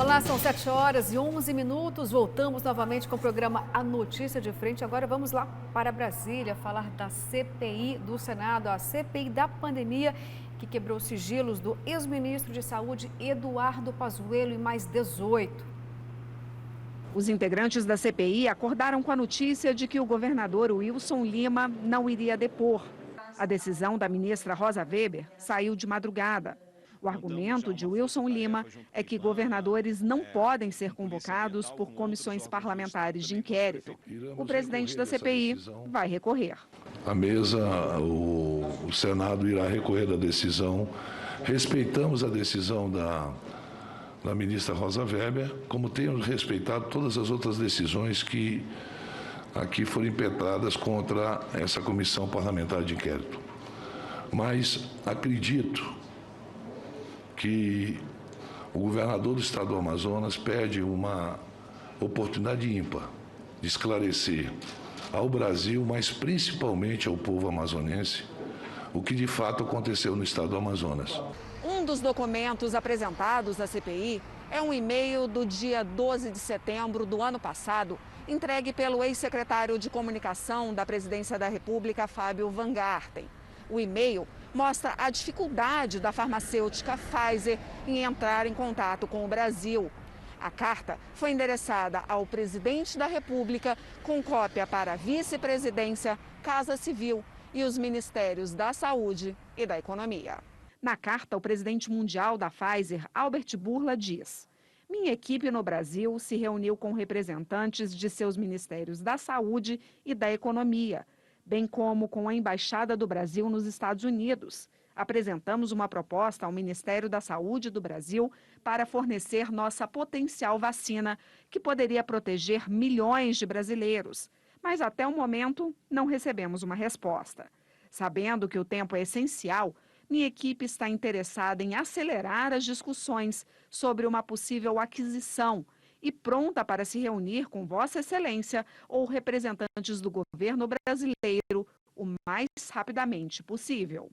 Olá, são 7h11. Voltamos novamente com o programa A Notícia de Frente. Agora vamos lá para Brasília falar da CPI do Senado, a CPI da pandemia, que quebrou sigilos do ex-ministro de Saúde, Eduardo Pazuello, e mais 18. Os integrantes da CPI acordaram com a notícia de que o governador Wilson Lima não iria depor. A decisão da ministra Rosa Weber saiu de madrugada. O argumento de Wilson Lima é que governadores não podem ser convocados por comissões parlamentares de inquérito. O presidente da CPI vai recorrer. A mesa, o Senado irá recorrer da decisão. Respeitamos a decisão da ministra Rosa Weber, como temos respeitado todas as outras decisões que aqui foram impetradas contra essa comissão parlamentar de inquérito. Mas acredito que o governador do estado do Amazonas perde uma oportunidade ímpar de esclarecer ao Brasil, mas principalmente ao povo amazonense, o que de fato aconteceu no estado do Amazonas. Um dos documentos apresentados à CPI é um e-mail do dia 12 de setembro do ano passado, entregue pelo ex-secretário de Comunicação da Presidência da República, Fábio Van Garten. O e-mail mostra a dificuldade da farmacêutica Pfizer em entrar em contato com o Brasil. A carta foi endereçada ao presidente da República, com cópia para a vice-presidência, Casa Civil e os ministérios da Saúde e da Economia. Na carta, o presidente mundial da Pfizer, Albert Bourla, diz: "Minha equipe no Brasil se reuniu com representantes de seus ministérios da Saúde e da Economia, bem como com a Embaixada do Brasil nos Estados Unidos. Apresentamos uma proposta ao Ministério da Saúde do Brasil para fornecer nossa potencial vacina, que poderia proteger milhões de brasileiros. Mas até o momento não recebemos uma resposta. Sabendo que o tempo é essencial, minha equipe está interessada em acelerar as discussões sobre uma possível aquisição e pronta para se reunir com Vossa Excelência ou representantes do governo brasileiro o mais rapidamente possível."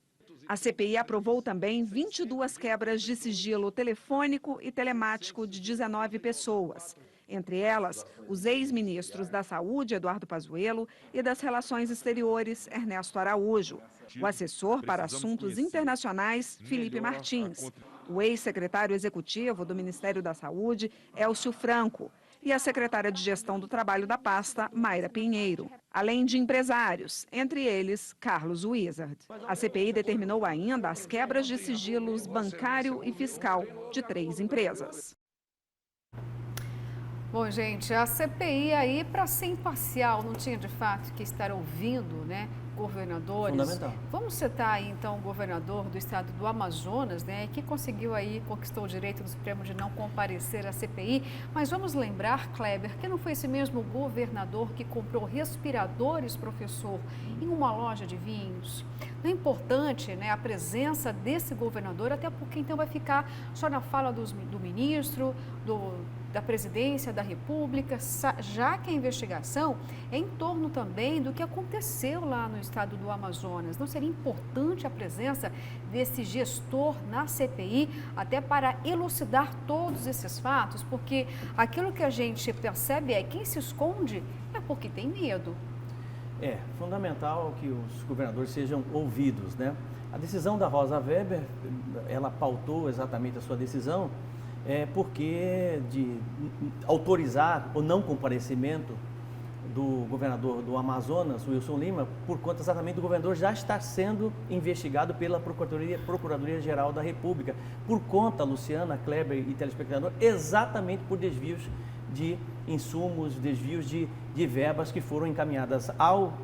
A CPI aprovou também 22 quebras de sigilo telefônico e telemático de 19 pessoas. Entre elas, os ex-ministros da Saúde, Eduardo Pazuello, e das Relações Exteriores, Ernesto Araújo. O assessor para assuntos internacionais, Felipe Martins. O ex-secretário executivo do Ministério da Saúde, Elcio Franco. E a secretária de Gestão do Trabalho da pasta, Mayra Pinheiro. Além de empresários, entre eles, Carlos Wizard. A CPI determinou ainda as quebras de sigilos bancário e fiscal de 3 empresas. Bom, gente, a CPI aí, para ser imparcial, não tinha de fato que estar ouvindo, governadores. Fundamental. Vamos citar aí, então, o governador do estado do Amazonas, que conseguiu aí, conquistou o direito do Supremo de não comparecer à CPI. Mas vamos lembrar, Kleber, que não foi esse mesmo governador que comprou respiradores, professor, em uma loja de vinhos. Não é importante, a presença desse governador, até porque então vai ficar só na fala do ministro, da presidência da República, já que a investigação é em torno também do que aconteceu lá no estado do Amazonas. Não seria importante a presença desse gestor na CPI, até para elucidar todos esses fatos? Porque aquilo que a gente percebe é que quem se esconde é porque tem medo. É fundamental que os governadores sejam ouvidos, A decisão da Rosa Weber, ela pautou exatamente a sua decisão, porque de autorizar o não comparecimento do governador do Amazonas, Wilson Lima, por conta exatamente do governador já estar sendo investigado pela Procuradoria-Geral da República, por conta, Luciana, Kleber e telespectador, exatamente por desvios de insumos, desvios de verbas que foram encaminhadas ao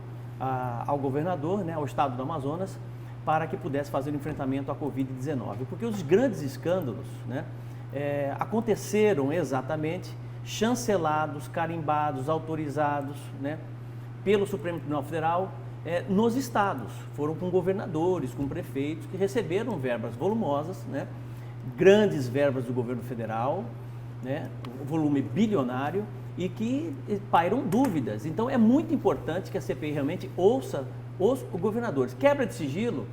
governador, ao estado do Amazonas, para que pudesse fazer o enfrentamento à Covid-19. Porque os grandes escândalos, aconteceram exatamente chancelados, carimbados, autorizados, pelo Supremo Tribunal Federal nos estados. Foram com governadores, com prefeitos que receberam verbas volumosas, grandes verbas do governo federal, volume bilionário, e que pairam dúvidas. Então é muito importante que a CPI realmente ouça os governadores. Quebra de sigilo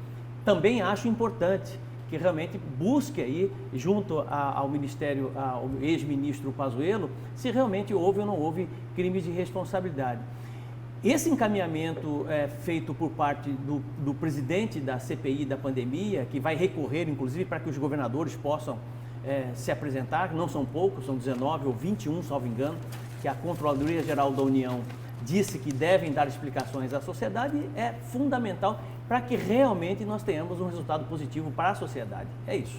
também acho importante que realmente busque aí, junto ao Ministério, ao ex-ministro Pazuello, se realmente houve ou não houve crimes de responsabilidade. Esse encaminhamento feito por parte do presidente da CPI da pandemia, que vai recorrer, inclusive, para que os governadores possam se apresentar, não são poucos, são 19 ou 21, salvo engano, que a Controladoria Geral da União disse que devem dar explicações à sociedade, é fundamental para que realmente nós tenhamos um resultado positivo para a sociedade. É isso.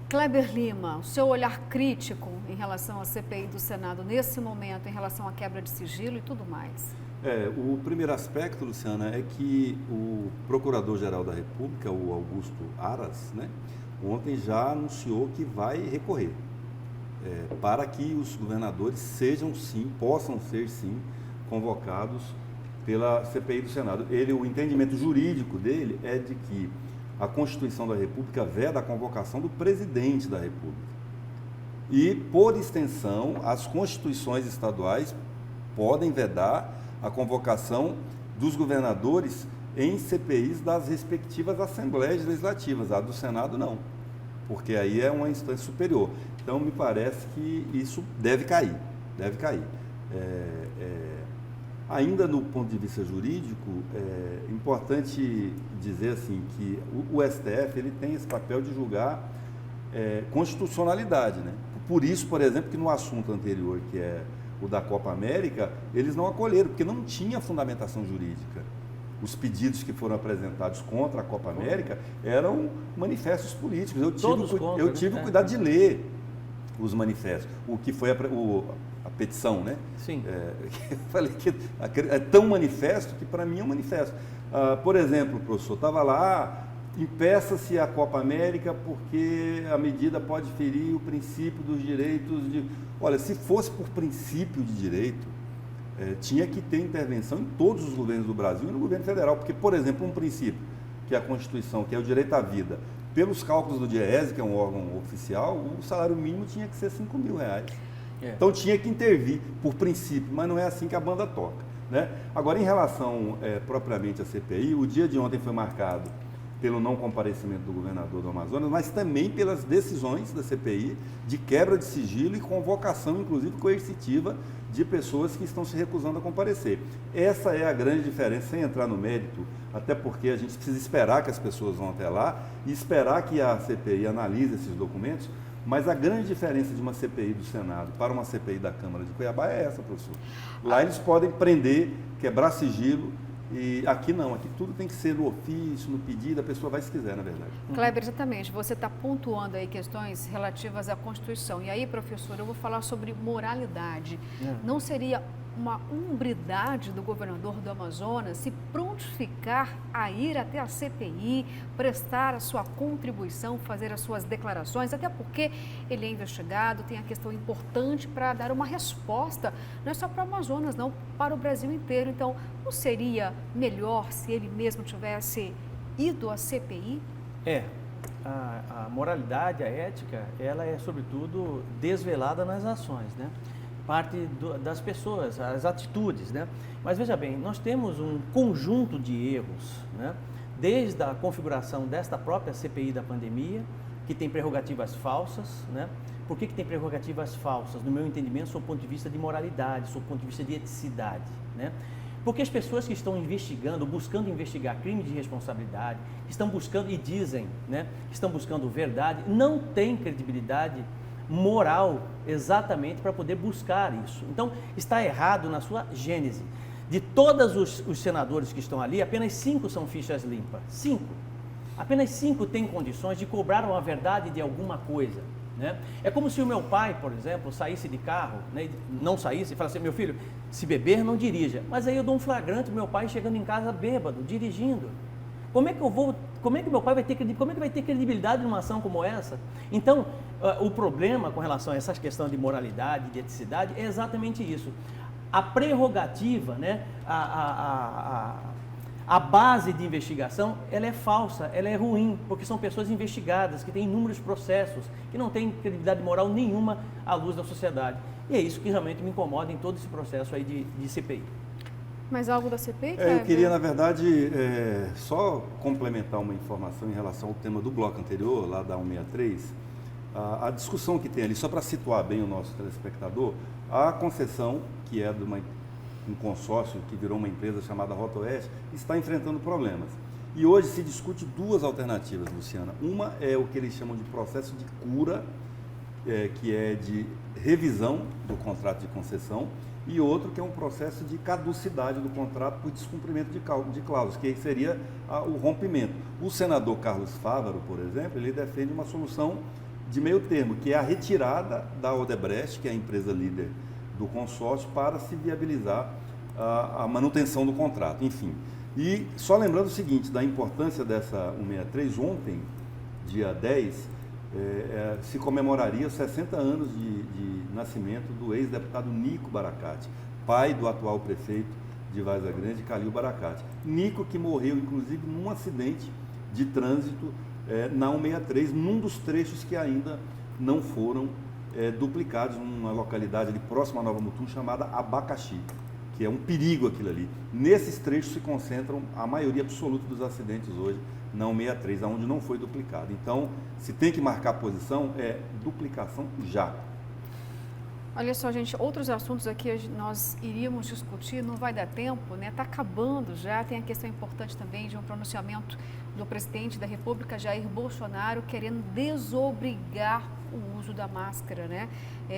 Kleber Lima, o seu olhar crítico em relação à CPI do Senado nesse momento, em relação à quebra de sigilo e tudo mais? O primeiro aspecto, Luciana, é que o Procurador-Geral da República, o Augusto Aras, né, ontem já anunciou que vai recorrer para que os governadores sejam sim, possam ser sim, convocados pela CPI do Senado. O entendimento jurídico dele é de que a Constituição da República veda a convocação do presidente da República. E, por extensão, as constituições estaduais podem vedar a convocação dos governadores em CPIs das respectivas assembleias legislativas. A do Senado, não, porque aí é uma instância superior. Então, me parece que isso deve cair, deve cair. Ainda no ponto de vista jurídico, é importante dizer assim que o STF ele tem esse papel de julgar constitucionalidade, né? Por isso, por exemplo, que no assunto anterior, que é o da Copa América, eles não acolheram, porque não tinha fundamentação jurídica. Os pedidos que foram apresentados contra a Copa América eram manifestos políticos. Eu tive o cuidado de ler os manifestos, o que foi a petição, né? Sim. Eu falei que é tão manifesto que para mim é um manifesto. Por exemplo, professor, estava lá, impeça-se a Copa América porque a medida pode ferir o princípio dos direitos de... Olha, se fosse por princípio de direito, tinha que ter intervenção em todos os governos do Brasil e no governo federal, porque, por exemplo, um princípio, que é a Constituição, que é o direito à vida, pelos cálculos do DIEESE, que é um órgão oficial, o salário mínimo tinha que ser R$5.000. Então tinha que intervir por princípio, mas não é assim que a banda toca, né? Agora, em relação propriamente à CPI, o dia de ontem foi marcado pelo não comparecimento do governador do Amazonas, mas também pelas decisões da CPI de quebra de sigilo e convocação, inclusive coercitiva, de pessoas que estão se recusando a comparecer. Essa é a grande diferença, sem entrar no mérito, até porque a gente precisa esperar que as pessoas vão até lá e esperar que a CPI analise esses documentos, mas a grande diferença de uma CPI do Senado para uma CPI da Câmara de Cuiabá é essa, professor. Lá eles podem prender, quebrar sigilo, e aqui não, aqui tudo tem que ser no ofício, no pedido, a pessoa vai se quiser, na verdade. Kleber, exatamente, você está pontuando aí questões relativas à Constituição. E aí, professor, eu vou falar sobre moralidade. Não seria uma umbridade do governador do Amazonas se prontificar a ir até a CPI, prestar a sua contribuição, fazer as suas declarações, até porque ele é investigado, tem a questão importante para dar uma resposta, não é só para o Amazonas, não, para o Brasil inteiro. Então, não seria melhor se ele mesmo tivesse ido à CPI? A moralidade, a ética, ela é sobretudo desvelada nas ações, né? Parte das pessoas, as atitudes, né? Mas veja bem, nós temos um conjunto de erros, né? Desde a configuração desta própria CPI da pandemia, que tem prerrogativas falsas, né? Por que tem prerrogativas falsas? No meu entendimento, sob o ponto de vista de moralidade, sob o ponto de vista de eticidade, né? Porque as pessoas que estão investigando, buscando investigar crime de responsabilidade, estão buscando e dizem, né, que estão buscando verdade, não têm credibilidade moral exatamente para poder buscar isso. Então, está errado na sua gênese. De todos os senadores que estão ali, apenas 5 são fichas limpas. 5. Apenas 5 têm condições de cobrar uma verdade de alguma coisa, né? É como se o meu pai, por exemplo, saísse de carro, né, não saísse e falasse assim: meu filho, se beber, não dirija. Mas aí eu dou um flagrante, meu pai chegando em casa bêbado, dirigindo. Como é que meu pai vai ter credibilidade numa ação como essa? Então, o problema com relação a essa questão de moralidade, de eticidade, é exatamente isso. A prerrogativa, né, a base de investigação, ela é falsa, ela é ruim, porque são pessoas investigadas, que têm inúmeros processos, que não têm credibilidade moral nenhuma à luz da sociedade. E é isso que realmente me incomoda em todo esse processo aí de CPI. Mas algo da CPI? Eu queria, na verdade, só complementar uma informação em relação ao tema do bloco anterior, lá da 163. A discussão que tem ali, só para situar bem o nosso telespectador, a concessão, que é de um consórcio que virou uma empresa chamada Rota Oeste, está enfrentando problemas. E hoje se discute duas alternativas, Luciana. Uma é o que eles chamam de processo de cura, que é de revisão do contrato de concessão, e outro que é um processo de caducidade do contrato por descumprimento de cláusulas, que seria o rompimento. O senador Carlos Fávaro, por exemplo, ele defende uma solução de meio termo, que é a retirada da Odebrecht, que é a empresa líder do consórcio, para se viabilizar a manutenção do contrato, enfim. E só lembrando o seguinte, da importância dessa 163, ontem, dia 10, se comemoraria 60 anos de nascimento do ex-deputado Nico Baracate, pai do atual prefeito de Várzea Grande, Calil Baracate. Nico que morreu, inclusive, num acidente de trânsito na 163, num dos trechos que ainda não foram duplicados, numa localidade ali próxima a Nova Mutum, chamada Abacaxi, que é um perigo aquilo ali. Nesses trechos se concentram a maioria absoluta dos acidentes hoje, na 163, onde não foi duplicado. Então, se tem que marcar posição, é duplicação já. Olha só, gente, outros assuntos aqui nós iríamos discutir, não vai dar tempo, né? Está acabando já, tem a questão importante também de um pronunciamento do presidente da República, Jair Bolsonaro, querendo desobrigar o uso da máscara, né?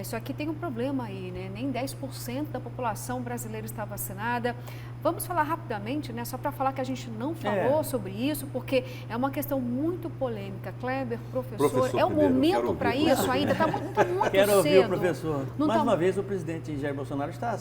Só que tem um problema aí, né? Nem 10% da população brasileira está vacinada. Vamos falar rapidamente, né? Só para falar que a gente não falou sobre isso, porque é uma questão muito polêmica. Kleber, professor é o momento para isso ainda? Está muito cedo. Quero ouvir o professor. Mais uma vez, o presidente Jair Bolsonaro está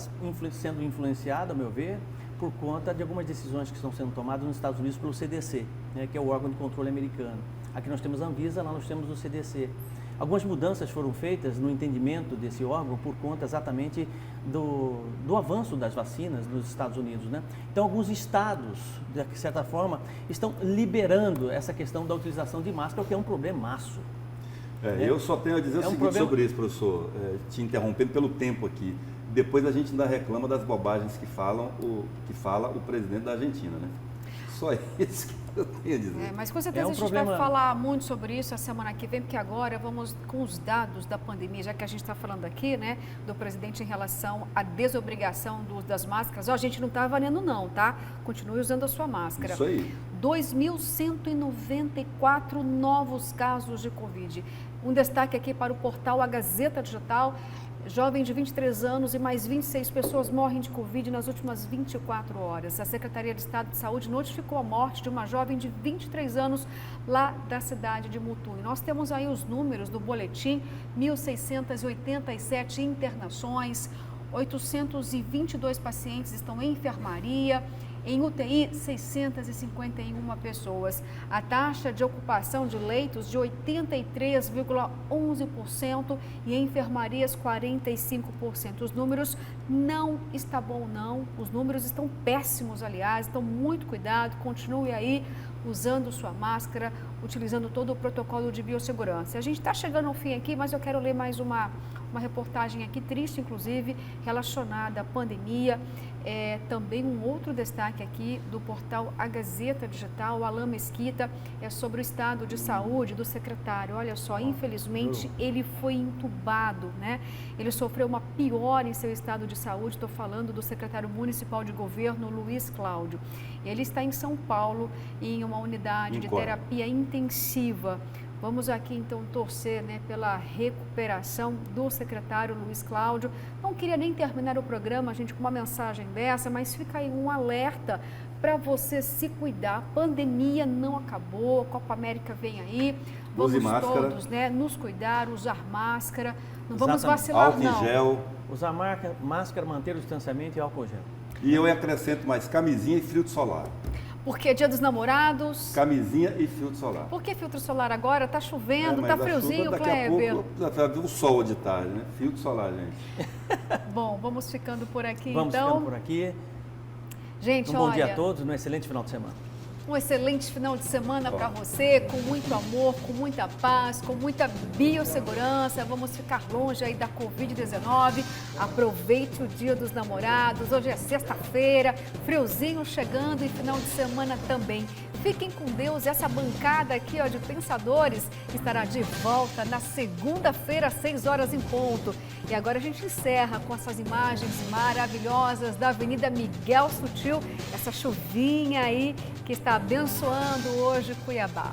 sendo influenciado, a meu ver, por conta de algumas decisões que estão sendo tomadas nos Estados Unidos pelo CDC, né, que é o órgão de controle americano. Aqui nós temos a Anvisa, lá nós temos o CDC. Algumas mudanças foram feitas no entendimento desse órgão por conta exatamente do avanço das vacinas nos Estados Unidos, né? Então, alguns estados, de certa forma, estão liberando essa questão da utilização de máscara, o que é um problemaço. Eu só tenho a dizer o seguinte sobre isso, professor, te interrompendo pelo tempo aqui. Depois a gente ainda reclama das bobagens que fala o presidente da Argentina, né? Só isso que eu tenho a dizer. Mas com certeza a gente vai falar muito sobre isso a semana que vem, porque agora vamos com os dados da pandemia, já que a gente está falando aqui, né, do presidente em relação à desobrigação do uso das máscaras. A gente não está avaliando não, tá? Continue usando a sua máscara. Isso aí. 2.194 novos casos de Covid. Um destaque aqui para o portal A Gazeta Digital. Jovem de 23 anos e mais 26 pessoas morrem de Covid nas últimas 24 horas. A Secretaria de Estado de Saúde notificou a morte de uma jovem de 23 anos lá da cidade de Mutum. E nós temos aí os números do boletim: 1.687 internações, 822 pacientes estão em enfermaria. Em UTI, 651 pessoas. A taxa de ocupação de leitos de 83,11% e em enfermarias 45%. Os números não estão bons, não. Os números estão péssimos, aliás. Então, muito cuidado. Continue aí usando sua máscara, utilizando todo o protocolo de biossegurança. A gente está chegando ao fim aqui, mas eu quero ler mais uma reportagem aqui, triste inclusive, relacionada à pandemia. Também um outro destaque aqui do portal A Gazeta Digital, o Alain Mesquita, é sobre o estado de saúde do secretário. Olha só, infelizmente ele foi entubado, né? Ele sofreu uma piora em seu estado de saúde. Estou falando do secretário municipal de governo, Luiz Cláudio. Ele está em São Paulo, em uma unidade de terapia intensiva. Vamos aqui então torcer, né, pela recuperação do secretário Luiz Cláudio. Não queria nem terminar o programa, gente, com uma mensagem dessa, mas fica aí um alerta para você se cuidar. A pandemia não acabou, a Copa América vem aí. Vamos todos, né, nos cuidar, usar máscara. Não vamos vacilar, não. Álcool em gel. Usar máscara, manter o distanciamento e álcool gel. E eu acrescento mais camisinha e filtro solar. Porque é dia dos namorados. Camisinha e filtro solar. Por que filtro solar agora? Tá chovendo, tá friozinho, Kleber. Daqui a pouco vai ver o sol de tarde, né? Filtro solar, gente. Bom, vamos ficando por aqui, vamos então. Vamos ficando por aqui. Gente, bom dia a todos, um excelente final de semana. Um excelente final de semana para você, com muito amor, com muita paz, com muita biossegurança. Vamos ficar longe aí da Covid-19. Aproveite o Dia dos Namorados. Hoje é sexta-feira, friozinho chegando e final de semana também. Fiquem com Deus. Essa bancada aqui, ó, de pensadores estará de volta na segunda-feira, às 6 horas em ponto. E agora a gente encerra com essas imagens maravilhosas da Avenida Miguel Sutil, essa chuvinha aí que está abençoando hoje Cuiabá.